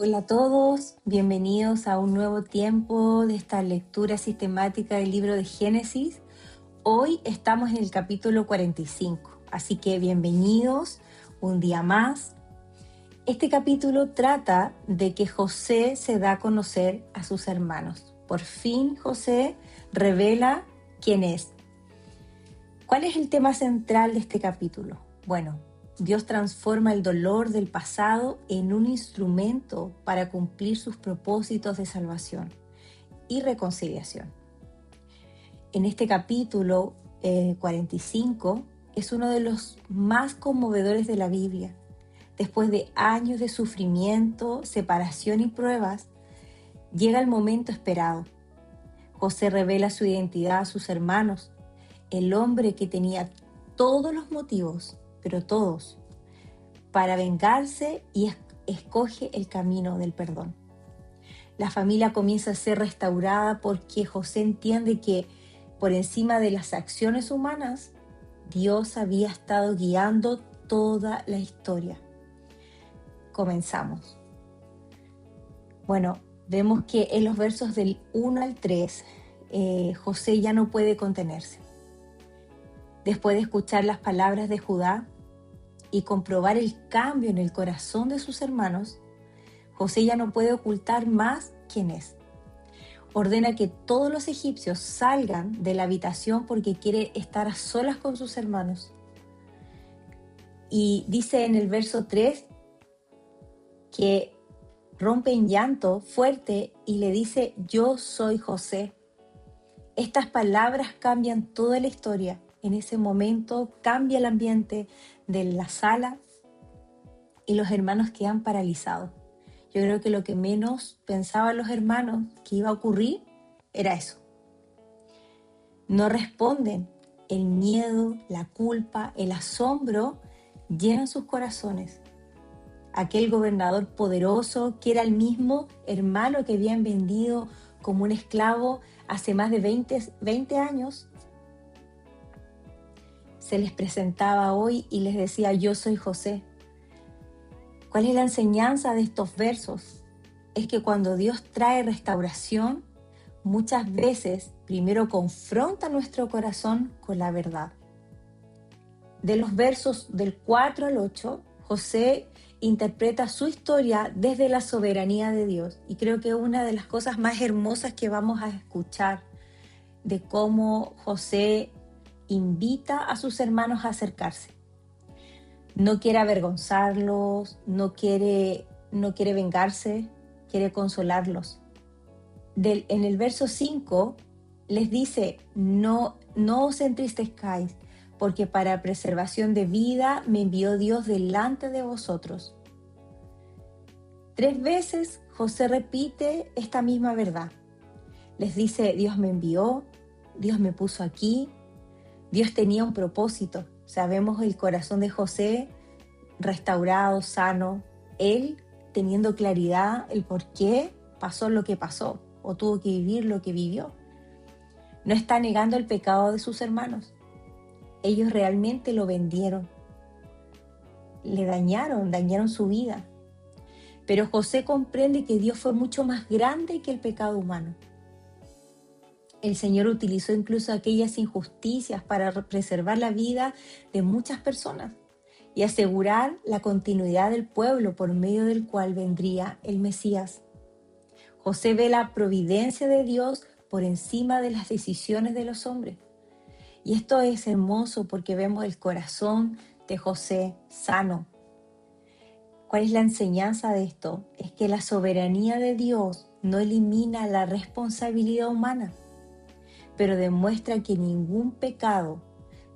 Hola a todos, bienvenidos a un nuevo tiempo de esta lectura sistemática del libro de Génesis. Hoy estamos en el capítulo 45, así que bienvenidos un día más. Este capítulo trata de que José se da a conocer a sus hermanos. Por fin José revela quién es. ¿Cuál es el tema central de este capítulo? Bueno, Dios transforma el dolor del pasado en un instrumento para cumplir sus propósitos de salvación y reconciliación. En este capítulo 45 es uno de los más conmovedores de la Biblia. Después de años de sufrimiento, separación y pruebas, llega el momento esperado. José revela su identidad a sus hermanos, el hombre que tenía todos los motivos, pero todos, para vengarse y escoge el camino del perdón. La familia comienza a ser restaurada porque José entiende que por encima de las acciones humanas, Dios había estado guiando toda la historia. Comenzamos. Bueno, vemos que en los versos del 1 al 3, José ya no puede contenerse. Después de escuchar las palabras de Judá y comprobar el cambio en el corazón de sus hermanos, José ya no puede ocultar más quién es. Ordena que todos los egipcios salgan de la habitación porque quiere estar a solas con sus hermanos. Y dice en el verso 3 que rompe en llanto fuerte y le dice: yo soy José. Estas palabras cambian toda la historia. En ese momento cambia el ambiente de la sala y los hermanos quedan paralizados. Yo creo que lo que menos pensaban los hermanos que iba a ocurrir era eso. No responden. El miedo, la culpa, el asombro llenan sus corazones. Aquel gobernador poderoso, que era el mismo hermano que habían vendido como un esclavo hace más de 20 años, se les presentaba hoy y les decía: yo soy José. ¿Cuál es la enseñanza de estos versos? Es que cuando Dios trae restauración, muchas veces primero confronta nuestro corazón con la verdad. De los versos del 4 al 8, José interpreta su historia desde la soberanía de Dios. Y creo que una de las cosas más hermosas que vamos a escuchar de cómo José invita a sus hermanos a acercarse. No quiere avergonzarlos, no quiere vengarse, quiere consolarlos. En el verso 5 les dice: no os entristezcáis, porque para preservación de vida me envió Dios delante de vosotros. 3 veces José repite esta misma verdad. Les dice: Dios me envió, Dios me puso aquí, Dios tenía un propósito. Sabemos el corazón de José restaurado, sano, él teniendo claridad el por qué pasó lo que pasó o tuvo que vivir lo que vivió. No está negando el pecado de sus hermanos. Ellos realmente lo vendieron, le dañaron su vida. Pero José comprende que Dios fue mucho más grande que el pecado humano. El Señor utilizó incluso aquellas injusticias para preservar la vida de muchas personas y asegurar la continuidad del pueblo por medio del cual vendría el Mesías. José ve la providencia de Dios por encima de las decisiones de los hombres. Y esto es hermoso porque vemos el corazón de José sano. ¿Cuál es la enseñanza de esto? Es que la soberanía de Dios no elimina la responsabilidad humana, pero demuestra que ningún pecado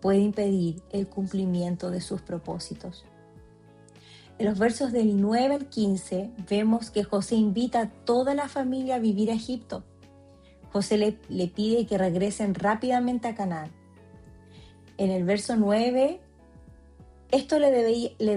puede impedir el cumplimiento de sus propósitos. En los versos del 9 al 15 vemos que José invita a toda la familia a vivir a Egipto. José le pide que regresen rápidamente a Canaán. En el verso 9, esto le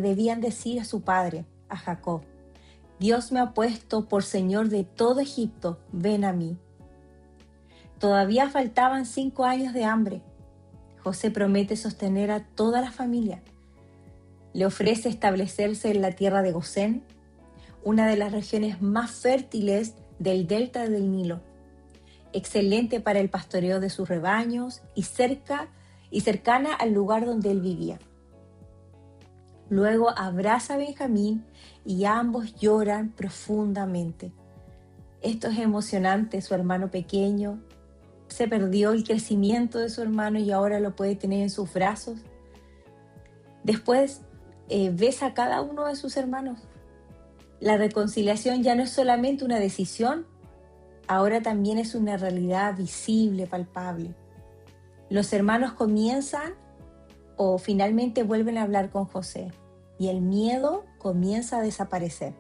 debían decir a su padre, a Jacob: Dios me ha puesto por señor de todo Egipto, ven a mí. Todavía faltaban 5 años de hambre. José promete sostener a toda la familia. Le ofrece establecerse en la tierra de Gosén, una de las regiones más fértiles del delta del Nilo, excelente para el pastoreo de sus rebaños y cercana al lugar donde él vivía. Luego abraza a Benjamín y ambos lloran profundamente. Esto es emocionante, su hermano pequeño se perdió el crecimiento de su hermano y ahora lo puede tener en sus brazos. Después besa a cada uno de sus hermanos. La reconciliación ya no es solamente una decisión, ahora también es una realidad visible, palpable. Los hermanos comienzan o finalmente vuelven a hablar con José y el miedo comienza a desaparecer.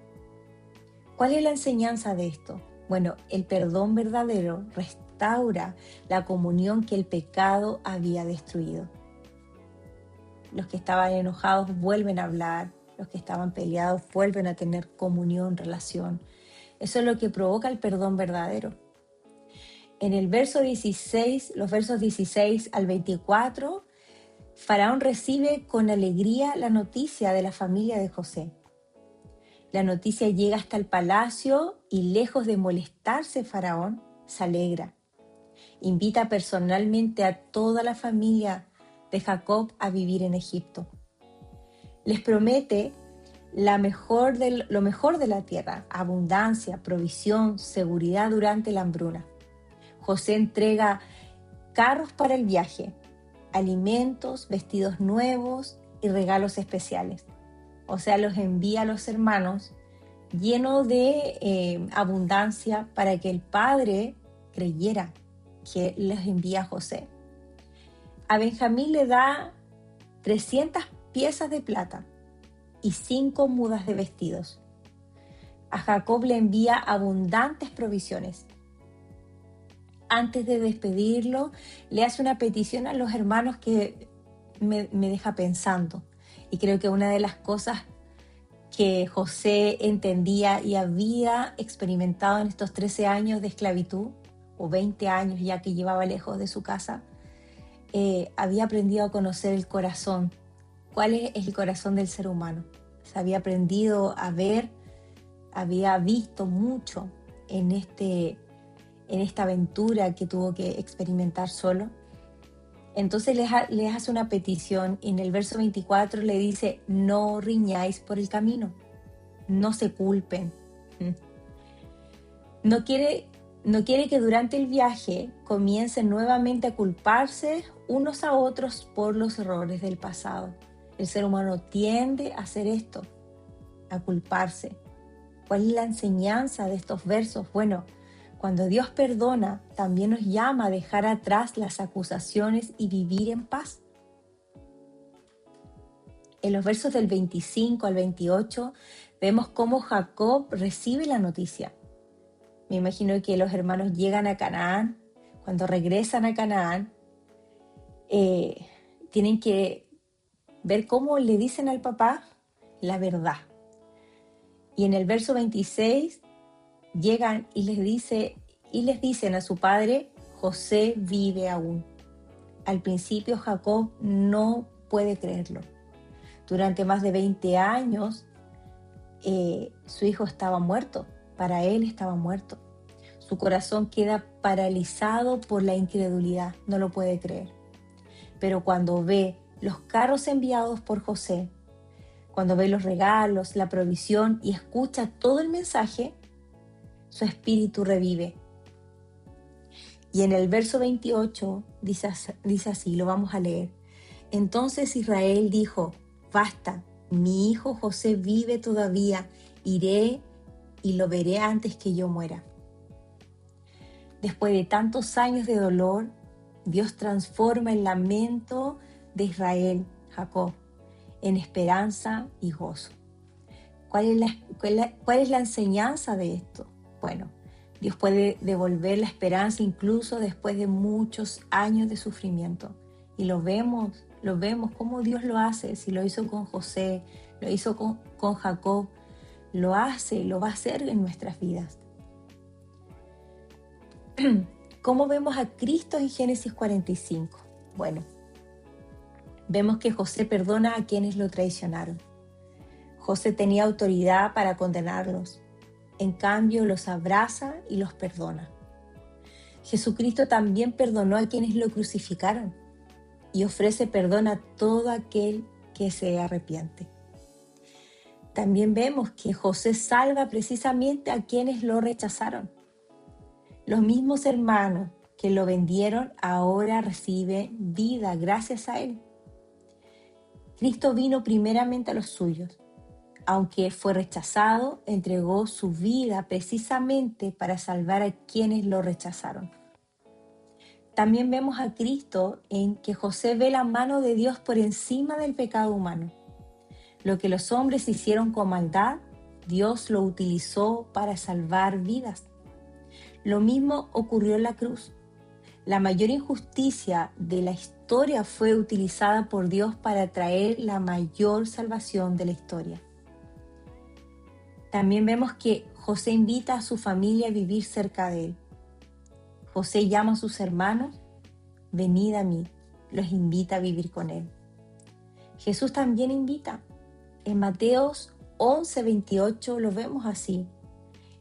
¿Cuál es la enseñanza de esto? Bueno, el perdón verdadero restaura la comunión que el pecado había destruido. Los que estaban enojados vuelven a hablar, los que estaban peleados vuelven a tener comunión, relación. Eso es lo que provoca el perdón verdadero. En el verso 16, los versos 16 al 24, Faraón recibe con alegría la noticia de la familia de José. La noticia llega hasta el palacio y lejos de molestarse Faraón, se alegra. Invita personalmente a toda la familia de Jacob a vivir en Egipto. Les promete lo mejor de la tierra, abundancia, provisión, seguridad durante la hambruna. José entrega carros para el viaje, alimentos, vestidos nuevos y regalos especiales. O sea, los envía a los hermanos llenos de abundancia para que el padre creyera que les envía a José. A Benjamín le da 300 piezas de plata y 5 mudas de vestidos. A Jacob le envía abundantes provisiones. Antes de despedirlo, le hace una petición a los hermanos que me deja pensando. Y creo que una de las cosas que José entendía y había experimentado en estos 13 años de esclavitud, o 20 años ya que llevaba lejos de su casa, había aprendido a conocer el corazón. ¿Cuál es el corazón del ser humano? Se había aprendido a ver, había visto mucho en esta aventura que tuvo que experimentar solo. Entonces les hace una petición y en el verso 24 le dice: no riñáis por el camino, no se culpen. No quiere que durante el viaje comiencen nuevamente a culparse unos a otros por los errores del pasado. El ser humano tiende a hacer esto, a culparse. ¿Cuál es la enseñanza de estos versos? Bueno, cuando Dios perdona, también nos llama a dejar atrás las acusaciones y vivir en paz. En los versos del 25 al 28 vemos cómo Jacob recibe la noticia. Me imagino que los hermanos llegan a Canaán. Cuando regresan a Canaán, tienen que ver cómo le dicen al papá la verdad. Y en el verso 26 llegan y les dicen a su padre: José vive aún. Al principio Jacob no puede creerlo. Durante más de 20 años su hijo estaba muerto. Para él estaba muerto. Su corazón queda paralizado por la incredulidad, no lo puede creer. Pero cuando ve los carros enviados por José, cuando ve los regalos, la provisión y escucha todo el mensaje, su espíritu revive. Y en el verso 28 dice así, lo vamos a leer. Entonces Israel dijo: basta, mi hijo José vive todavía, iré y lo veré antes que yo muera. Después de tantos años de dolor, Dios transforma el lamento de Israel, Jacob, en esperanza y gozo. ¿Cuál es la enseñanza de esto? Bueno, Dios puede devolver la esperanza incluso después de muchos años de sufrimiento. Y lo vemos cómo Dios lo hace. Si lo hizo con José, lo hizo con Jacob, lo va a hacer en nuestras vidas. ¿Cómo vemos a Cristo en Génesis 45? Bueno, vemos que José perdona a quienes lo traicionaron. José tenía autoridad para condenarlos. En cambio, los abraza y los perdona. Jesucristo también perdonó a quienes lo crucificaron y ofrece perdón a todo aquel que se arrepiente. También vemos que José salva precisamente a quienes lo rechazaron. Los mismos hermanos que lo vendieron ahora reciben vida gracias a él. Cristo vino primeramente a los suyos. Aunque fue rechazado, entregó su vida precisamente para salvar a quienes lo rechazaron. También vemos a Cristo en que José ve la mano de Dios por encima del pecado humano. Lo que los hombres hicieron con maldad, Dios lo utilizó para salvar vidas. Lo mismo ocurrió en la cruz. La mayor injusticia de la historia fue utilizada por Dios para traer la mayor salvación de la historia. También vemos que José invita a su familia a vivir cerca de él. José llama a sus hermanos, venid a mí, los invita a vivir con él. Jesús también invita. En Mateos 11:28 lo vemos así.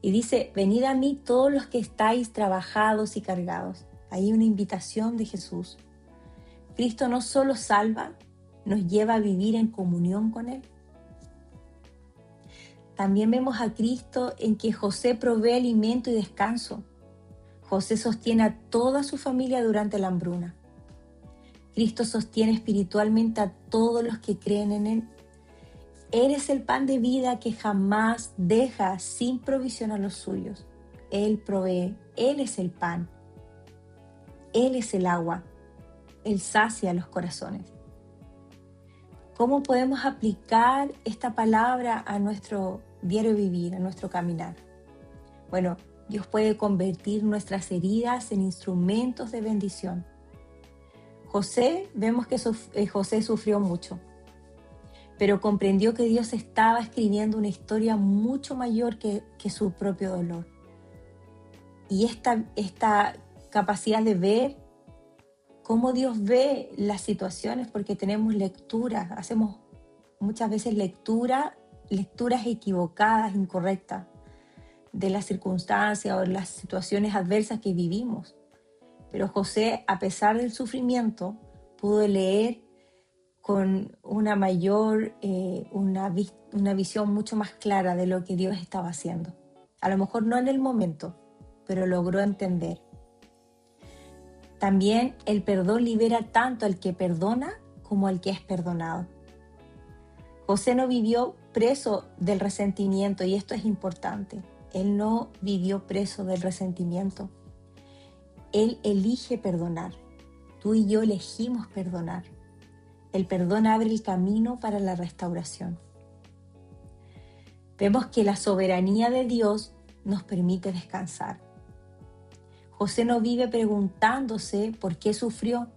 Y dice, venid a mí todos los que estáis trabajados y cargados. Hay una invitación de Jesús. Cristo no solo salva, nos lleva a vivir en comunión con él. También vemos a Cristo en que José provee alimento y descanso. José sostiene a toda su familia durante la hambruna. Cristo sostiene espiritualmente a todos los que creen en él. Él es el pan de vida que jamás deja sin provisión a los suyos. Él provee, Él es el pan. Él es el agua. Él sacia los corazones. ¿Cómo podemos aplicar esta palabra a nuestro diario vivir, a nuestro caminar? Bueno, Dios puede convertir nuestras heridas en instrumentos de bendición. Vemos que José sufrió mucho, pero comprendió que Dios estaba escribiendo una historia mucho mayor que su propio dolor. Y esta capacidad de ver cómo Dios ve las situaciones, porque tenemos lecturas, hacemos muchas veces lecturas equivocadas, incorrectas, de las circunstancias o las situaciones adversas que vivimos. Pero José, a pesar del sufrimiento, pudo leer con una mayor, una visión mucho más clara de lo que Dios estaba haciendo. A lo mejor no en el momento, pero logró entender. También el perdón libera tanto al que perdona como al que es perdonado. José no vivió preso del resentimiento, y esto es importante. Él no vivió preso del resentimiento. Él elige perdonar. Tú y yo elegimos perdonar. El perdón abre el camino para la restauración. Vemos que la soberanía de Dios nos permite descansar. José no vive preguntándose por qué sufrió.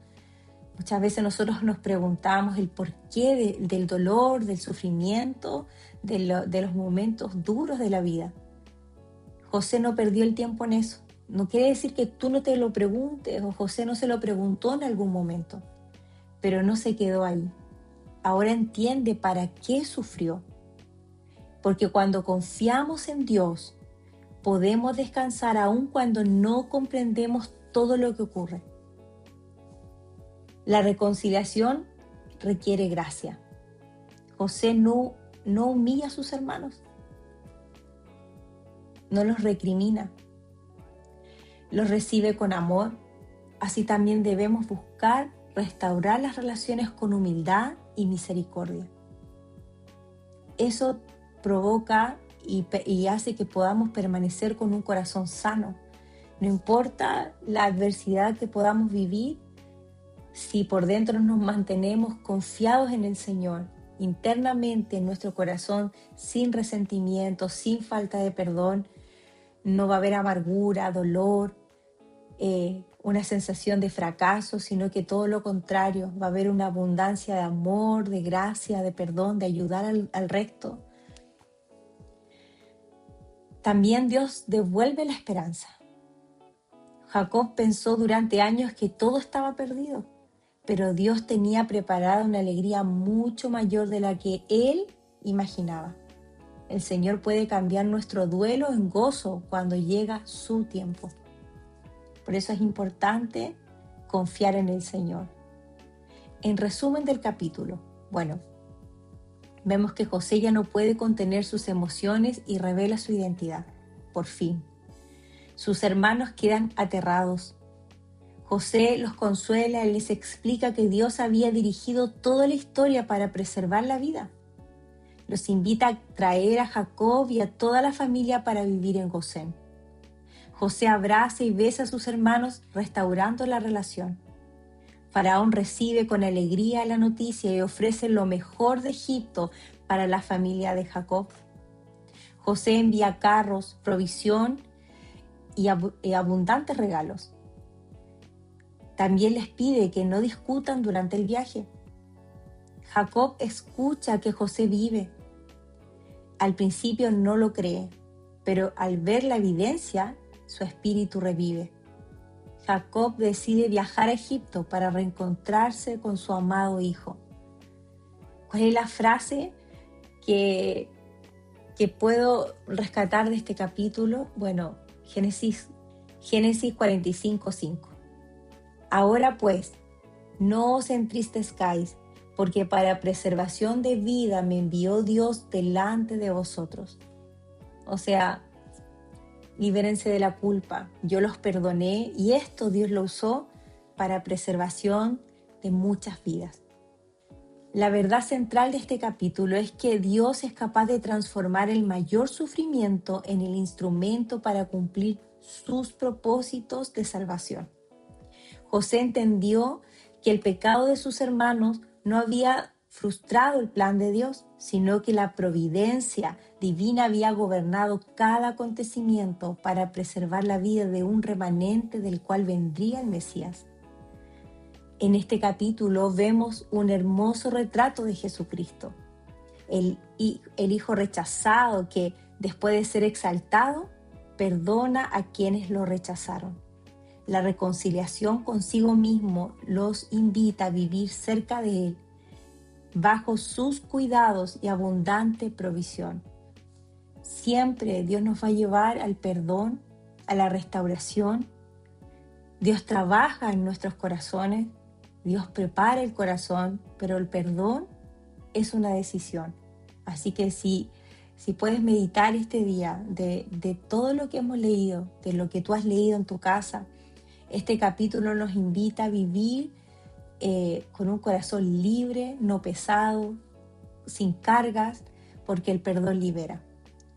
Muchas veces nosotros nos preguntamos el porqué del dolor, del sufrimiento, de los momentos duros de la vida. José no perdió el tiempo en eso. No quiere decir que tú no te lo preguntes, o José no se lo preguntó en algún momento, pero no se quedó ahí. Ahora entiende para qué sufrió. Porque cuando confiamos en Dios, podemos descansar aun cuando no comprendemos todo lo que ocurre. La reconciliación requiere gracia. José no humilla a sus hermanos, no los recrimina, los recibe con amor. Así también debemos buscar restaurar las relaciones con humildad y misericordia. Eso provoca y hace que podamos permanecer con un corazón sano. No importa la adversidad que podamos vivir, si por dentro nos mantenemos confiados en el Señor, internamente en nuestro corazón, sin resentimiento, sin falta de perdón, no va a haber amargura, dolor, una sensación de fracaso, sino que todo lo contrario, va a haber una abundancia de amor, de gracia, de perdón, de ayudar al resto. También Dios devuelve la esperanza. Jacob pensó durante años que todo estaba perdido, pero Dios tenía preparada una alegría mucho mayor de la que él imaginaba. El Señor puede cambiar nuestro duelo en gozo cuando llega su tiempo. Por eso es importante confiar en el Señor. En resumen del capítulo, bueno, vemos que José ya no puede contener sus emociones y revela su identidad. Por fin. Sus hermanos quedan aterrados. José los consuela y les explica que Dios había dirigido toda la historia para preservar la vida. Los invita a traer a Jacob y a toda la familia para vivir en Gosén. José abraza y besa a sus hermanos, restaurando la relación. Faraón recibe con alegría la noticia y ofrece lo mejor de Egipto para la familia de Jacob. José envía carros, provisión y abundantes regalos. También les pide que no discutan durante el viaje. Jacob escucha que José vive. Al principio no lo cree, pero al ver la evidencia, su espíritu revive. Jacob decide viajar a Egipto para reencontrarse con su amado hijo. ¿Cuál es la frase que puedo rescatar de este capítulo? Bueno, Génesis 45:5. Ahora pues, no os entristezcáis, porque para preservación de vida me envió Dios delante de vosotros. O sea, libérense de la culpa. Yo los perdoné y esto Dios lo usó para preservación de muchas vidas. La verdad central de este capítulo es que Dios es capaz de transformar el mayor sufrimiento en el instrumento para cumplir sus propósitos de salvación. José entendió que el pecado de sus hermanos no había frustrado el plan de Dios, sino que la providencia divina había gobernado cada acontecimiento para preservar la vida de un remanente del cual vendría el Mesías. En este capítulo vemos un hermoso retrato de Jesucristo, el Hijo rechazado que, después de ser exaltado, perdona a quienes lo rechazaron. La reconciliación consigo mismo los invita a vivir cerca de Él, bajo sus cuidados y abundante provisión. Siempre Dios nos va a llevar al perdón, a la restauración. Dios trabaja en nuestros corazones, Dios prepara el corazón, pero el perdón es una decisión. Así que si puedes meditar este día de todo lo que hemos leído, de lo que tú has leído en tu casa, este capítulo nos invita a vivir con un corazón libre, no pesado, sin cargas, porque el perdón libera.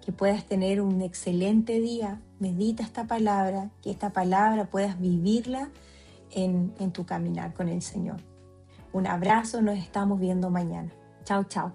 Que puedas tener un excelente día, medita esta palabra, que esta palabra puedas vivirla en tu caminar con el Señor. Un abrazo, nos estamos viendo mañana. Chao, chao.